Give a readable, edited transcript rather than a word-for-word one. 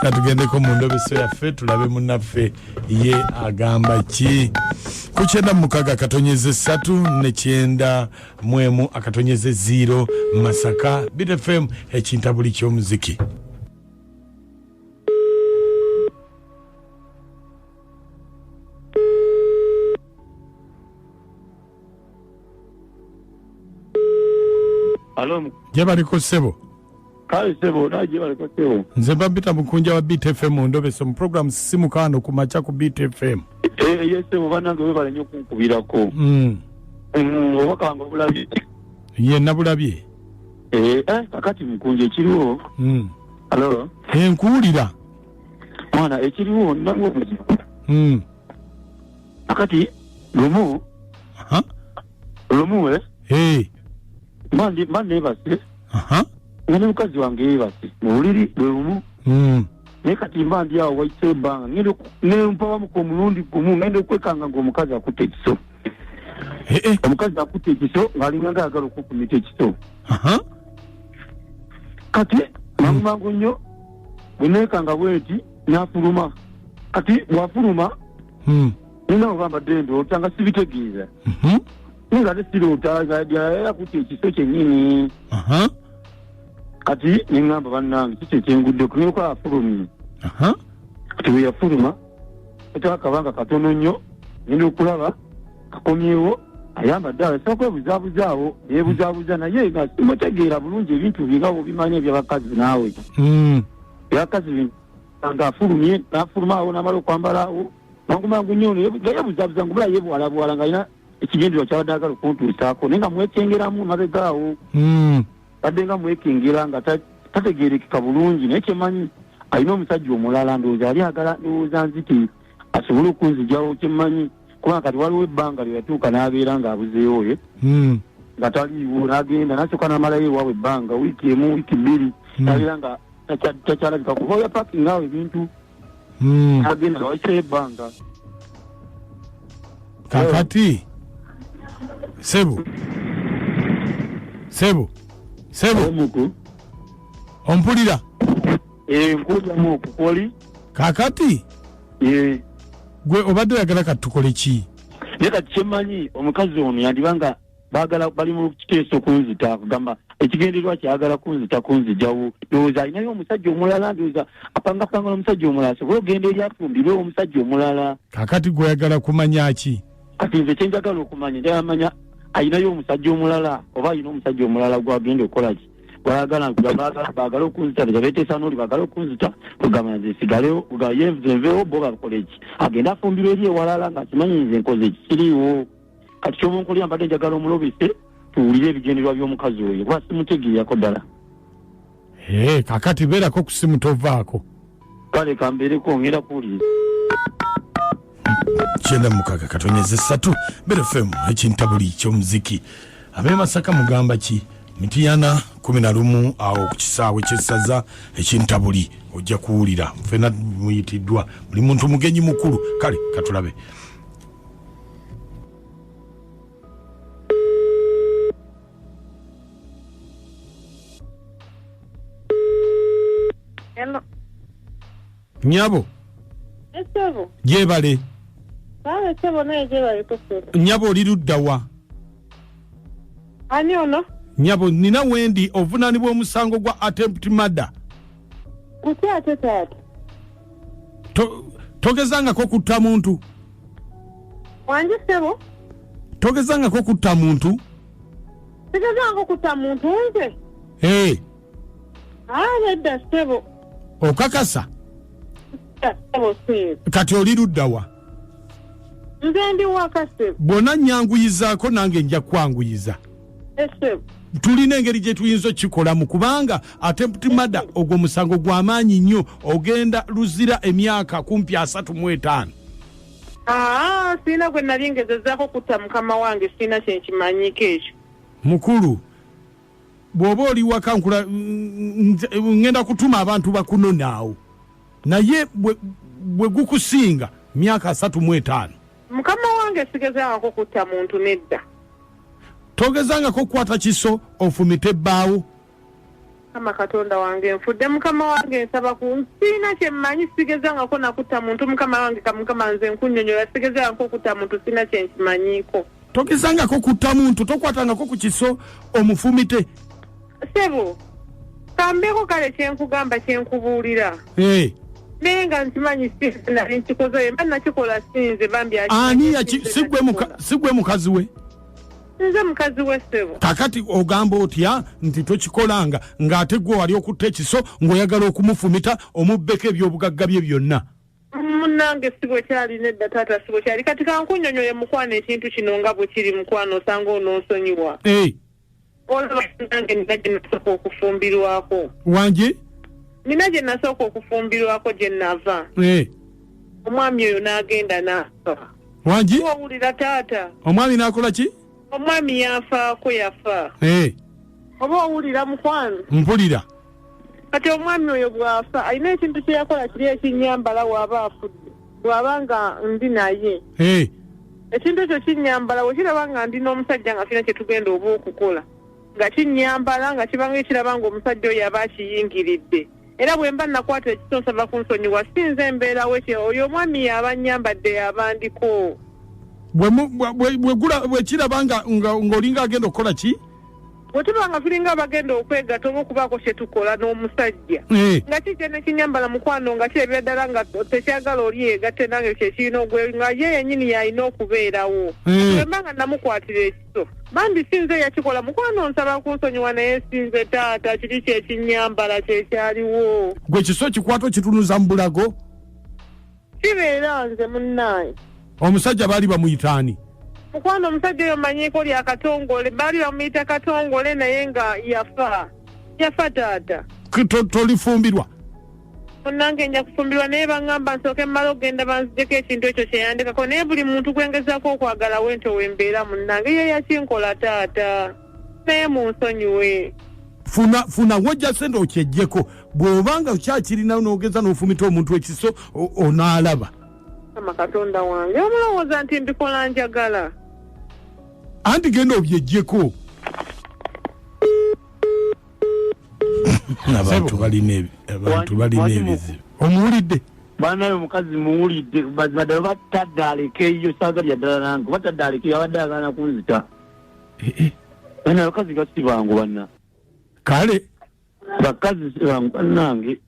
Katugendeko mu ndobeso yaffe tulabe munnaffe ye agamba ki ku 96.3 mwemu akatonyeze 0 Masaka Bit FM ekintabuli ky'omuziki. Alo Jebaliko sebo kale sebo na jebaliko sebo nze Babita Mukunja wa Bit FM mu ndobeso mu program simu kano ku macha ku Bit FM. Yes sebo banange webale nnyo kunkubirako. Obakanga bulabye Ye nabulabye kakati Mukunja ekiriwo. Alo nkuwulira mwana ekiriwo nango buzima. Kakati lumu lumu mande base ngene mukazi wange base muliri lumu ne kati mbandi awo waite banga ne mpawa mu mulundi gumu ngende kwekanga ngo mukazi akutte kiso omukazi akutte kiso ngalinganga agalo kukumite kiso kati mangu nnyo bunekanga bweti nafuluma kati wafuluma nina ogamba dendo otanga sibitegeeza nga tesiro utaza ya kuti ekiso kyennyini kati ningamba bannange kiki ekyengudde kunyuka afulumye kati bwe yafuluma etakabanga katono nnyo ngenda okulaba kakomyewo ayambadde asooka ebuzabuzaawo yeebuzaabuza naye nga simutegeera bulungi ebintu bingabo bimanya ebyabakazi naawe ebyabakazi nga afulumye n'afulumaawo n'amala okwambalaawo mangu nnyo yeebuzaabuza ngubula yeebwalabwala nga alina ekigendero kyabadde agala okuntuusaako naye nga mwekengeramu mabegaawo badde nga mwekengera nga tategeerekeka bulungi naye kyemanyi alina omusajja omulala ndowooza ali agala ndowooza nziti asobole okunzijawo kyemanyi kubanga kati waliwo ebbanga lye yatuuka n'abeera ng'abuzeewo nga taliiwo n'agenda n'asooka n'amalayo ewaabwe ebbanga wiiki emu wiiki bbiri n'abeera nga takyalabika kuba oya pakingi awo ebintu n'agenda nga wakiseyo ebbanga kakati Sebo omuku ompulira nkuja muku koli kakati gwe obadde oyagala katukole ki naye kati kyemanyi omukazi ono yandibanga baagala bali mu kiteeso kunzita kugamba ekigendererwa kyagala kunzijawo ndowooza alinayo omusajja omulala ndowooza apangapanga n'omusajja omulala asobole ogenda eri afumbirwe omusajja omulala kakati gwe oyagala kumanya ki kati nze kyenjagala okumanya njagala ayinayo omusajja omulala oba ayina omusajja omulala gwagenda okukola ki gwayagala baagala okunzita tegabeeteesa n'oli baagala okunzita kugamba nze sigalewo yenveewo bo bakole ki agenda afumbirwa eri ewalala nga kimanyi nze nkoze ekikiriiwo kati kyomunkulya mbadde njagala omulobese tuwulire ebigendererwa by'omukazi oyo kuba simutegeerako ddala kakati beerako ku simu tovaako kale kambeereko ngenda kuwuliriza 96.3 Bit FM ekintabuli ky'omuziki ab'e Masaka mugamba ki mitiyana 11 awo ku kisaawe ky'essaza ekintabuli ojja kuwulira ffena muyitiddwa buli muntu mugenyi mukulu kale katulabe Hello. Nyabo Esebo. Jebale Sebo naye jebale kusoro. Nyabo liruddawa Ani ono? Nyabo nina wendi ovunaanibwa omusango gwa attempt murder. Kuki ate taata? Togezangako kutta muntu. Wanji Sebo? Togezangako kutta muntu. Sigezangako kutta muntu nze? Nedda Sebo. Okakasa? Sebo si. Kati oliruddawa? Nze ndi waka Sebo. Bw'ona nnyanguyizaako nange nja kwanguyiza. Sebo. Tulina engeri gye tuyinza okikolamu kubanga attempt murder ogwo musango gw'amaanyi nnyo ogenda luzira emyaka kumpi 35. Sina gwe nali ngezezaako kutta mukama wange sina kyenkimanyiko ekyo. Mukulu bw'oba oli waka ngenda kutuma abantu bakunonaawo naye bwe gukusinga myaka 35. Mukama wange sigezangako kutta muntu nedda. Togezangako kukwata kiso ofumite ebbaawo. kama katonda wange nfudde mukama wange nsaba ku nsina kyemmanyi sigezangako nakutta muntu mukama wange kamukama nze nkunnyonnyola sigezangako okutta muntu sina kyenkimanyiko tokizangako kutta muntu tokwatangako ku kiso omufumite sebo kambeeko kale kyenkugamba kyenkubuulira naye nga nkimanyi nali nkikoze mba nakikola sinze bambi ani sigwe mukazi we nze mukazi we sebo kakati ogamba otya nti tokikolanga ng'ate gwe wali okutta ekiso ng'oyagala okumufumita omubbeko ebyobugagga bye byonna munnange sibwe kyali nedda taata sibwe kyali kati kankunnyonnyoye mukwano ekintu kino nga bwe kiri mukwano osanga onoonsonyiwa olaba nange nina gye nasooka okufumbirwako wangi nina gye nasooka okufumbirwako gye nava omwami oyo n'agenda n'afa wangi owulira taata omwami n'akola ki omwami yafaako yafa oba owulira mukwano mpulira kati omwami oyo bw'afa alina ekintu kye yakola kiri ekinnyambala bw'aba afudde bw'aba nga ndi naye ekintu ekyo kinnyambala bwe kiraba nga ndi n'omusajja nga kirina kye tugenda oba okukola nga kinnyambala nga kibanga ekiraba nga omusajja oyo aba akiyingiridde era bwe mba nakwata ekiso nsaba kunsonyiwa sinze embeerawo ekyo oyo omwami yaba nnyambadde yabandiko bwe kiraba ng'olinga agenda okukola ki bwe tuba nga tulinga abagenda okwegatta oba okubaako kye tukola n'omusajja nga kijja nekinyambala mukwano nga kirabira ddala nga tekyagala oli egatte nange kyekirina ogwe nga ye yennyini yalina okubeerawo wemba nga namukwatira ekiso bambi sinze yakikola mukwano nsaba kunsonyiwa naye sinze taata kiri kyekinyambala kyekyaliwo gwe kiso kikwata okitunuza mu bulago kibeera nze munnaaye omusajja baali bamuyitaani mukwano omusajja oyo manyiiko lya katongole baali bamuyita katongole naye nga yafa taata tolifumbirwa munnange nja kufumbirwa naye baŋŋamba nsooke mmala okgenda banzijeko ekintu ekyo kyeyandikako naye buli muntu gwengezaako okwagalawo ente wembeera munnange ye yakinkola taata naye munsonyiwe funa wojja sente okyejjeko bw'obanga kyakirina n'ogeza n'ofumita omuntu ekiso onaalaba ama katonda wange omulowooza nti mbikola njagala anti genda obyejjeko abantu balina ebizibu omuwulidde banayo omukazi muwulidde baddala batadde alekeeyo saagalya ddala nange batadde alekeeyo abadde agana kunzita bana bakazi gasibangu banna kale bakazi sibangu bannange